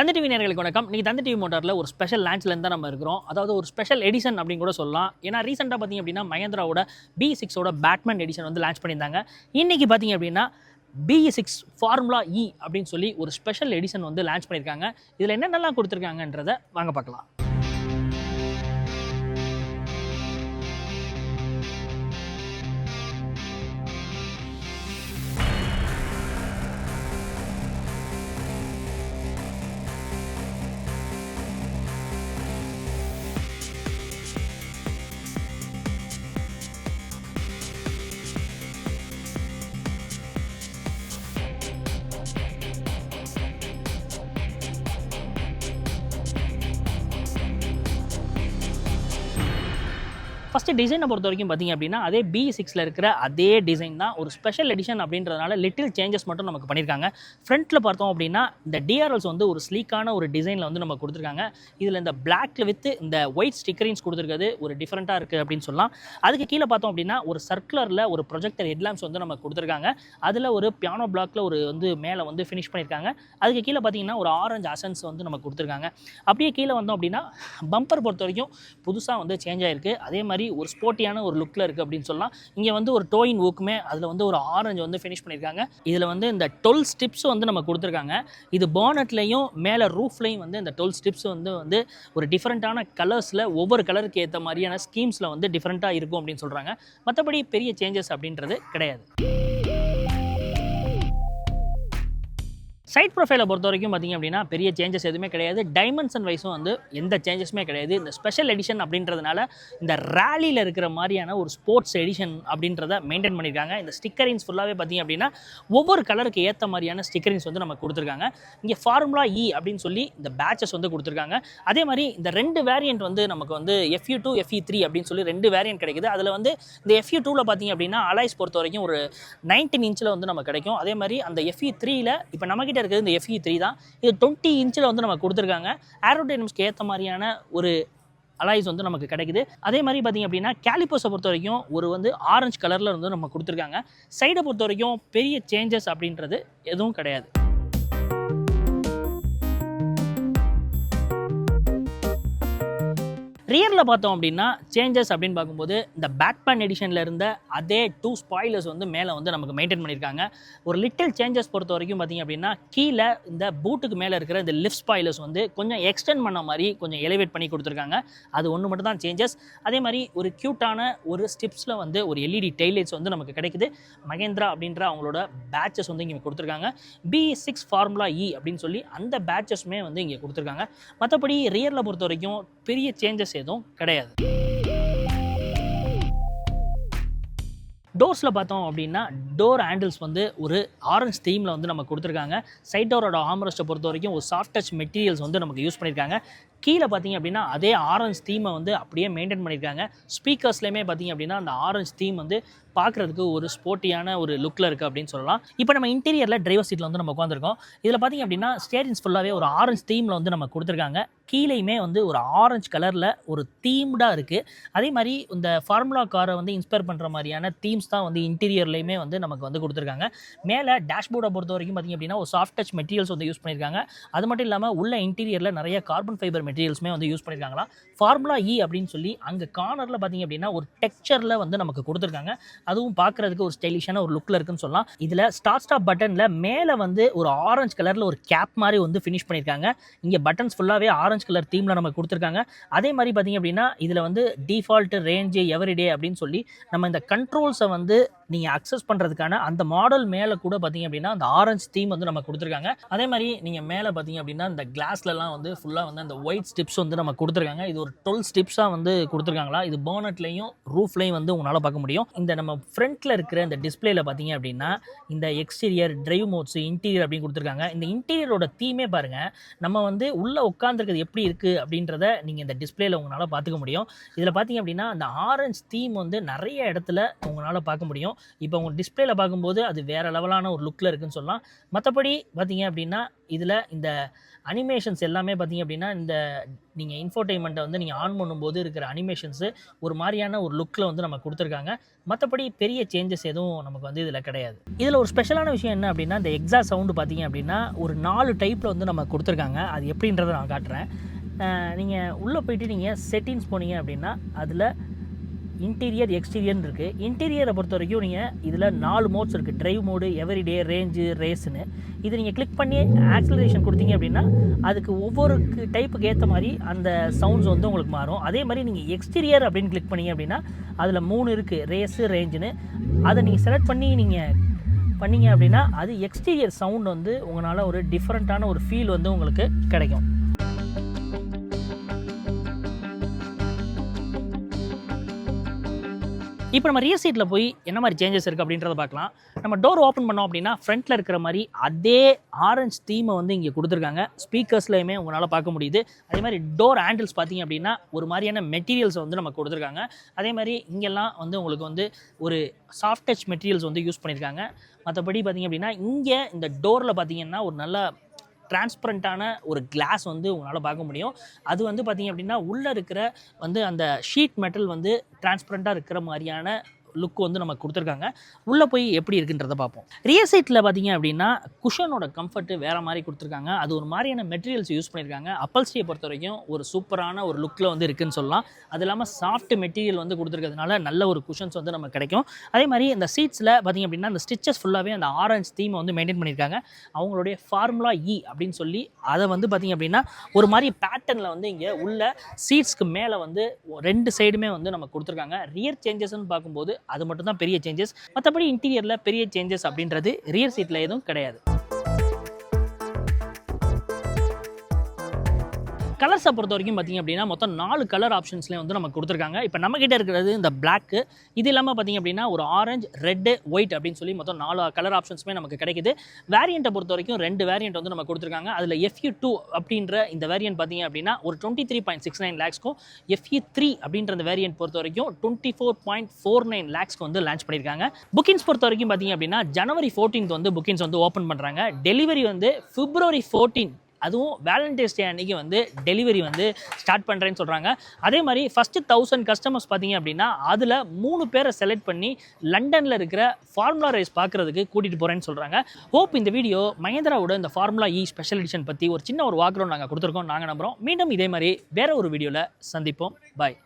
தந்தி TV நேயர்களுக்கு வணக்கம். இன்னைக்கு தந்தி டிவி மோட்டாரில் ஒரு ஸ்பெஷல் லான்ச்ல இருந்தால் நம்ம இருக்கிறோம். அதாவது ஒரு ஸ்பெஷல் எடிஷன் அப்படின்னு கூட சொல்லலாம். ஏன்னா ரீசெண்டாக பார்த்தீங்க அப்படின்னா மஹேந்திராவோட B6ஓட பேட்மேன் எடிஷன் வந்து லான்ச் பண்ணியிருந்தாங்க. இன்னைக்கு பார்த்தீங்க அப்படின்னா BE6 ஃபார்முலா இ அப்படின்னு சொல்லி ஒரு ஸ்பெஷல் எடிஷன் வந்து லான்ச் பண்ணியிருக்காங்க. இதில் என்னென்னலாம் கொடுத்துருக்காங்கன்றதை வாங்க பார்க்கலாம். ஃபஸ்ட்டு டிசைனை பொறுத்த வரைக்கும் பார்த்தீங்க அப்படின்னா அதே B6ல் இருக்கிற அதே டிசைன் தான். ஒரு ஸ்பெஷல் எடிஷன் அப்படின்றதுனால லிட்டில் சேஞ்சஸ் மட்டும் நமக்கு பண்ணியிருக்காங்க. ஃப்ரண்ட்டில் பார்த்தோம் அப்படின்னா இந்த DRLs வந்து ஒரு ஸ்லீக்கான ஒரு டிசைனில் வந்து நம்ம கொடுத்துருக்காங்க. இதில் இந்த பிளாக்ல வித் இந்த ஒயிட் ஸ்டிக்கரிங்ஸ் கொடுத்துருக்கிறது ஒரு டிஃப்ரெண்ட்டாக இருக்குது அப்படின்னு சொல்லலாம். அதுக்கு கீழே பார்த்தோம் அப்படின்னா ஒரு சர்க்குலரில் ஒரு ப்ரொஜெக்டர் ஹெட்லாம்ப்ஸ் வந்து நம்ம கொடுத்துருக்காங்க. அதில் ஒரு பியானோ பிளாக்ல ஒரு வந்து மேலே வந்து ஃபினிஷ் பண்ணியிருக்காங்க. அதுக்கு கீழே பார்த்தீங்கன்னா ஒரு ஆரஞ்சு அசன்ஸ் வந்து நம்ம கொடுத்துருக்காங்க. அப்படியே கீழே வந்தோம் அப்படின்னா பம்பர் பொறுத்த வரைக்கும் புதுசாக வந்து சேஞ்ச் ஆயிருக்கு. அதே மாதிரி ஒரு ஸ்போர்ட்டியான ஒரு லுக்கில் இருக்குது அப்படின்னு சொல்லலாம். இங்கே வந்து ஒரு டோயின் ஊக்குமே அதில் வந்து ஒரு ஆரஞ்சு வந்து ஃபினிஷ் பண்ணியிருக்காங்க. இதில் வந்து இந்த 12 ஸ்டிப்ஸ் வந்து நம்ம கொடுத்துருக்காங்க. இது பானட்லையும் மேலே ரூஃப்லையும் வந்து இந்த 12 ஸ்டிப்ஸ் வந்து ஒரு டிஃப்ரெண்ட்டான கலர்ஸில் ஒவ்வொரு கலருக்கு ஏற்ற மாதிரியான ஸ்கீம்ஸில் வந்து டிஃப்ரெண்ட்டாக இருக்கும் அப்படின்னு சொல்கிறாங்க. மற்றபடி பெரிய சேஞ்சஸ் அப்படின்றது கிடையாது. சைட் ப்ரொஃபைலை பொறுத்த வரைக்கும் பார்த்திங்க அப்படின்னா பெரிய சேஞ்சஸ் எதுவுமே கிடையாது. டைமென்ஷன் வைஸும் வந்து எந்த சேஞ்சஸுமே கிடையாது. இந்த ஸ்பெஷல் எடிஷன் அப்படின்றதுனால இந்த ரேலியில் இருக்கிற மாதிரியான ஒரு ஸ்போர்ட்ஸ் எடிஷன் அப்படின்றத மெயின்டைன் பண்ணியிருக்காங்க. இந்த ஸ்டிக்கரிங்ஸ் ஃபுல்லாகவே பார்த்திங்க அப்படின்னா ஒவ்வொரு கலருக்கு ஏற்ற மாதிரியான ஸ்டிக்கரிங்ஸ் வந்து நம்ம கொடுத்துருக்காங்க. இங்கே ஃபார்முலா இ அப்படின்னு சொல்லி இந்த பேட்சஸ் வந்து கொடுத்துருக்காங்க. அதே மாதிரி இந்த 2 வேரியண்ட் வந்து நமக்கு வந்து FE2 FE3 அப்படின்னு சொல்லி 2 வேரியண்ட் கிடைக்குது. அதில் வந்து இந்த FE2வில் பார்த்திங்க அப்படின்னா அலாய்ஸ் பொறுத்த வரைக்கும் ஒரு 19 இன்ச்சில் வந்து நமக்கு கிடைக்கும். அதே மாதிரி அந்த FE3யில் இப்போ நம்மகிட்ட இருக்குது இந்த FE3 தான். இது 20 இன்ச்சில் வந்து நமக்கு கொடுத்துருக்காங்க. ஏரோடைனமிக்ஸ்க்கு ஏற்ற மாதிரியான ஒரு அலாய்ஸ் வந்து நமக்கு கிடைக்குது. அதே மாதிரி பார்த்திங்க அப்படின்னா கேலிப்பர்ஸை பொறுத்த வரைக்கும் ஒரு வந்து ஆரஞ்சு கலரில் வந்து நம்ம கொடுத்துருக்காங்க. சைடை பொறுத்த வரைக்கும் பெரிய சேஞ்சஸ் அப்படின்றது எதுவும் கிடையாது. ரியரில் பார்த்தோம் அப்படின்னா சேஞ்சஸ் அப்படின்னு பார்க்கும்போது இந்த பேட்மேன் எடிஷனில் இருந்த அதே 2 ஸ்பாய்லர்ஸ் வந்து மேலே வந்து நமக்கு மெயின்டைன் பண்ணியிருக்காங்க. ஒரு லிட்டில் சேஞ்சஸ் பொறுத்த வரைக்கும் பார்த்திங்க அப்படின்னா கீழே இந்த பூட்டுக்கு மேலே இருக்கிற இந்த லிஃப்ட் ஸ்பாய்லர்ஸ் வந்து கொஞ்சம் எக்ஸ்டெண்ட் பண்ண மாதிரி கொஞ்சம் எலிவேட் பண்ணி கொடுத்துருக்காங்க. அது ஒன்று மட்டும் தான் சேஞ்சஸ். அதே மாதிரி ஒரு க்யூட்டான ஒரு ஸ்டிப்ஸில் வந்து ஒரு LED டெய்லைட்ஸ் வந்து நமக்கு கிடைக்குது. மகேந்திரா அப்படின்ற அவங்களோட பேட்சஸ் வந்து இங்கே கொடுத்துருக்காங்க. BE6 ஃபார்முலா இ அப்படின்னு சொல்லி அந்த பேட்சஸுமே வந்து இங்கே கொடுத்துருக்காங்க. மற்றபடி ரியரில் பொறுத்த வரைக்கும் பெரிய சேஞ்சஸ் எதுவும் கிடையாது. டோர்ஸில் பார்த்தோம் அப்படின்னா டோர் ஹேண்டில்ஸ் வந்து ஒரு ஆரஞ்ச் தீமில் வந்து நம்ம கொடுத்துருக்காங்க. சைட் டோரோட ஆர்ம்ரெஸ்ட்டை பொறுத்த வரைக்கும் ஒரு சாஃப்ட் டச் மெட்டீரியல்ஸ் வந்து நமக்கு யூஸ் பண்ணியிருக்காங்க. கீழே பார்த்திங்க அப்படின்னா அதே ஆரஞ்ச் தீமை வந்து அப்படியே மெயின்டைன் பண்ணியிருக்காங்க. ஸ்பீக்கர்ஸ்லேயுமே பார்த்திங்க அப்படின்னா அந்த ஆரஞ்ச் தீம் வந்து பார்க்குறதுக்கு ஒரு ஸ்போர்ட்டியான ஒரு லுக்கில் இருக்குது அப்படின்னு சொல்லலாம். இப்போ நம்ம இன்டீரியரில் டிரைவர் சீட்டில் வந்து நம்ம உட்காந்துருக்கோம். இதில் பார்த்திங்க அப்படின்னா ஸ்டேரிங்ஸ் ஃபுல்லாகவே ஒரு ஆரஞ்ச் தீமில் வந்து நம்ம கொடுத்துருக்காங்க. கீழேயுமே வந்து ஒரு ஆரஞ்சு கலரில் ஒரு தீம்டாக இருக்குது. அதே மாதிரி இந்த ஃபார்முலா காரை வந்து இன்ஸ்பயர் பண்ணுற மாதிரியான தீம்ஸ் தான் வந்து இன்டீரியர்லேயுமே வந்து நமக்கு வந்து கொடுத்துருக்காங்க. மேலே டேஷ்போர்டை பொறுத்த வரைக்கும் பார்த்திங்க அப்படின்னா ஒரு சாஃப்ட் டச் மெட்டீரியல்ஸ் வந்து யூஸ் பண்ணியிருக்காங்க. அது மட்டும் இல்லாமல் உள்ள இன்டீரியரில் நிறைய கார்பன் ஃபைபர் மெட்டீரியல்ஸுமே வந்து யூஸ் பண்ணியிருக்காங்களா. ஃபார்முலா இ அப்படின்னு சொல்லி அங்கே கார்னரில் பார்த்திங்க அப்படின்னா ஒரு டெக்ஸ்சரில் வந்து நமக்கு கொடுத்துருக்காங்க. அதுவும் பார்க்குறதுக்கு ஒரு ஸ்டைலிஷான ஒரு லுக்கில் இருக்குன்னு சொல்லலாம். இதில் ஸ்டார்ட் பட்டனில் மேலே வந்து ஒரு ஆரஞ்சு கலரில் ஒரு கேப் மாதிரி வந்து ஃபினிஷ் பண்ணியிருக்காங்க. இங்கே பட்டன்ஸ் ஃபுல்லாகவே ஆரஞ்சு கலர் தீமில் நமக்கு கொடுத்துருக்காங்க. அதே மாதிரி பார்த்திங்க அப்படின்னா இதில் வந்து டிஃபால்ட் ரேஞ்சு எவ்ரிடே அப்படின்னு சொல்லி நம்ம இந்த கண்ட்ரோல்ஸை வந்து நீங்கள் அக்சஸ் பண்ணுறதுக்கான அந்த மாடல் மேலே கூட பார்த்திங்க அப்படின்னா அந்த ஆரஞ்சு தீம் வந்து நம்ம கொடுத்துருக்காங்க. அதே மாதிரி நீங்கள் மேலே பார்த்திங்க அப்படின்னா இந்த கிளாஸ்லலாம் வந்து ஃபுல்லாக வந்து அந்த ஒயிட் ஸ்டிப்ஸ் வந்து நம்ம கொடுத்துருக்காங்க. இது ஒரு 12 ஸ்டிப்ஸாக வந்து கொடுத்துருக்காங்களா. இது போனட்லையும் ரூஃப்லையும் வந்து உங்களால் பார்க்க முடியும். இந்த நம்ம ஃப்ரண்ட்டில் இருக்கிற இந்த டிஸ்பிளேல பார்த்தீங்க அப்படின்னா இந்த எக்ஸ்டீரியர் டிரைவ் மோட்ஸ் இன்டீரியர் அப்படின்னு கொடுத்துருக்காங்க. இந்த இன்டீரியரோட தீமே பாருங்கள், நம்ம வந்து உள்ளே உட்காந்துருக்கிறது எப்படி இருக்குது அப்படின்றத நீங்கள் இந்த டிஸ்பிளேல உங்களால் பார்த்துக்க முடியும். இதில் பார்த்தீங்க அப்படின்னா அந்த ஆரஞ்ச் தீம் வந்து நிறைய இடத்துல உங்களால் பார்க்க முடியும். இப்போ உங்கள் டிஸ்பிளேல பார்க்கும்போது அது வேறு லெவலான ஒரு லுக்கில் இருக்குன்னு சொல்லலாம். மற்றபடி பார்த்தீங்க அப்படின்னா இதில் இந்த அனிமேஷன்ஸ் எல்லாமே பார்த்தீங்க அப்படின்னா இந்த நீங்கள் இன்ஃபோடெயின்மெண்ட்டை வந்து நீங்கள் ஆன் பண்ணும்போது இருக்கிற அனிமேஷன்ஸு ஒரு மாதிரியான ஒரு லுக்கில் வந்து நம்ம கொடுத்துருக்காங்க. மற்றபடி பெரிய சேஞ்சஸ் எதுவும் நமக்கு வந்து இதில் கிடையாது. இதில் ஒரு ஸ்பெஷலான விஷயம் என்ன அப்படின்னா இந்த எக்ஸாஸ்ட் சவுண்டு பார்த்தீங்க அப்படின்னா ஒரு 4 டைப்பில் வந்து நம்ம கொடுத்துருக்காங்க. அது எப்படின்றத நான் காட்டுறேன். நீங்கள் உள்ளே போயிட்டு நீங்கள் செட்டிங்ஸ் போனீங்க அப்படின்னா அதில் இன்டீரியர் எக்ஸ்டீரியர்னு இருக்குது. இன்டீரியரை பொறுத்த வரைக்கும் நீங்கள் இதில் 4 மோட்ஸ் இருக்குது. டிரைவ் மோடு, எவரிடே, ரேஞ்சு, ரேஸ்னு. இது நீங்கள் கிளிக் பண்ணி ஆக்சிலரேஷன் கொடுத்தீங்க அப்படின்னா அதுக்கு ஒவ்வொரு டைப்புக்கு ஏற்ற மாதிரி அந்த சவுண்ட்ஸ் வந்து உங்களுக்கு மாறும். அதே மாதிரி நீங்கள் எக்ஸ்டீரியர் அப்படின்னு கிளிக் பண்ணீங்க அப்படின்னா அதில் 3 இருக்குது, ரேஸு, ரேஞ்சுன்னு. அதை நீங்கள் செலக்ட் பண்ணி நீங்கள் பண்ணீங்க அப்படின்னா அது எக்ஸ்டீரியர் சவுண்ட் வந்து உங்களால் ஒரு டிஃப்ரெண்ட்டான ஒரு ஃபீல் வந்து உங்களுக்கு கிடைக்கும். இப்போ நம்ம ரியர் சீட்டில் போய் என்ன மாதிரி சேஞ்சஸ் இருக்குது அப்படின்றத பார்க்கலாம். நம்ம டோர் ஓப்பன் பண்ணோம் அப்படின்னா ஃப்ரண்ட்டில் இருக்கிற மாதிரி அதே ஆரஞ்ச் தீமை வந்து இங்கே கொடுத்துருக்காங்க. ஸ்பீக்கர்ஸ்லையுமே உங்களால் பார்க்க முடியுது. அதே மாதிரி டோர் ஹேண்டில்ஸ் பார்த்தீங்க அப்படின்னா ஒரு மாதிரியான மெட்டீரியல்ஸ் வந்து நமக்கு கொடுத்துருக்காங்க. அதே மாதிரி இங்கெல்லாம் வந்து உங்களுக்கு வந்து ஒரு சாஃப்ட் டச் மெட்டீரியல்ஸ் வந்து யூஸ் பண்ணியிருக்காங்க. மற்றபடி பார்த்திங்க அப்படின்னா இங்கே இந்த டோரில் பார்த்திங்கன்னா ஒரு நல்ல டிரான்ஸ்பரண்ட்டான ஒரு கிளாஸ் வந்து உங்களால் பார்க்க முடியும். அது வந்து பார்த்திங்க அப்படின்னா உள்ளே இருக்கிற வந்து அந்த ஷீட் மெட்டல் வந்து டிரான்ஸ்பரண்ட்டாக இருக்கிற மாதிரியான லுக் வந்து நமக்கு கொடுத்துருக்காங்க. உள்ளே போய் எப்படி இருக்குன்றதை பார்ப்போம். ரியர் சீட்டில் பார்த்தீங்க அப்படின்னா குஷனோட கம்ஃபர்ட்டு வேறு மாதிரி கொடுத்துருக்காங்க. அது ஒரு மாதிரியான மெட்டீரியல்ஸ் யூஸ் பண்ணியிருக்காங்க. அப்பல்ஸ்ட்ரியை பொறுத்த வரைக்கும் ஒரு சூப்பரான ஒரு லுக்கில் வந்து இருக்குதுன்னு சொல்லலாம். அது இல்லாமல் சாஃப்ட் மெட்டீரியல் வந்து கொடுத்துருக்கிறதுனால நல்ல ஒரு குஷன்ஸ் வந்து நமக்கு கிடைக்கும். அதே மாதிரி இந்த சீட்ஸில் பார்த்திங்க அப்படின்னா அந்த ஸ்டிச்சஸ் ஃபுல்லாகவே அந்த ஆரஞ்ச் தீமை வந்து மெயின்டைன் பண்ணியிருக்காங்க. அவங்களுடைய ஃபார்முலா இ அப்படின்னு சொல்லி அதை வந்து பார்த்திங்க அப்படின்னா ஒரு மாதிரி பேட்டர்னில் வந்து இங்கே உள்ள சீட்ஸ்க்கு மேலே வந்து 2 சைடுமே வந்து நமக்கு கொடுத்துருக்காங்க. ரியர் சேஞ்சஸ்ன்னு பார்க்கும்போது அது மட்டும் தான் பெரிய சேஞ்சஸ். மற்றபடி இன்டீரியரில் பெரிய சேஞ்சஸ் அப்படின்றது ரியர் சீட்டில் எதுவும் கிடையாது. கலர்ஸை பொறுத்த வரைக்கும் பார்த்திங்க அப்படின்னா மொத்தம் 4 கலர் ஆப்ஷன்ஸ்லேயும் வந்து நமக்கு கொடுத்துருக்காங்க. இப்போ நம்மக்கிட்ட இருக்கிறது இந்த பிளாக்கு, இது இல்லாமல் பார்த்திங்க அப்படின்னா ஒரு ஆரஞ்சு, ரெட்டு, ஒயிட் அப்படின்னு சொல்லி மொத்தம் 4 கலர் ஆப்ஷன்ஸுமே நமக்கு கிடைக்குது. வேரியண்ட்டை பொறுத்த வரைக்கும் 2 வேரியண்ட் வந்து நமக்கு கொடுத்துருக்காங்க. அதில் FE2 அப்படின்ற இந்த வேரியண்ட் பார்த்திங்க அப்படின்னா ஒரு 23.69 lakhsக்கும், FE3 அப்படின்ற அந்த வேரியண்ட் பொறுத்த வரைக்கும் 24.49 lakhsக்கு வந்து லான்ச் பண்ணியிருக்காங்க. புக்கிங்ஸ் பொறுத்த வரைக்கும் பார்த்திங்க அப்படின்னா January 14th வந்து புக்கிங்ஸ் வந்து ஓப்பன் பண்ணுறாங்க. டெலிவரி வந்து February 14 அதுவும் வேலண்டைன்ஸ் டே அன்றைக்கி வந்து டெலிவரி வந்து ஸ்டார்ட் பண்ணுறேன்னு சொல்கிறாங்க. அதே மாதிரி ஃபஸ்ட்டு 1000 கஸ்டமர்ஸ் பார்த்தீங்க அப்படின்னா அதில் 3 பேரை செலக்ட் பண்ணி லண்டனில் இருக்கிற ஃபார்முலா ரேஸ் பார்க்குறதுக்கு கூட்டிகிட்டு போகிறேன்னு சொல்கிறாங்க. ஹோப் இந்த வீடியோ மஹேந்திராவோட இந்த ஃபார்முலா இ ஸ்பெஷல் எடிஷன் பற்றி ஒரு சின்ன ஒரு வாக்ரவுண்ட் நாங்கள் கொடுத்துருக்கோம். நாங்கள் நம்புகிறோம் மீண்டும் இதே மாதிரி வேறு ஒரு வீடியோவில் சந்திப்போம். பாய்.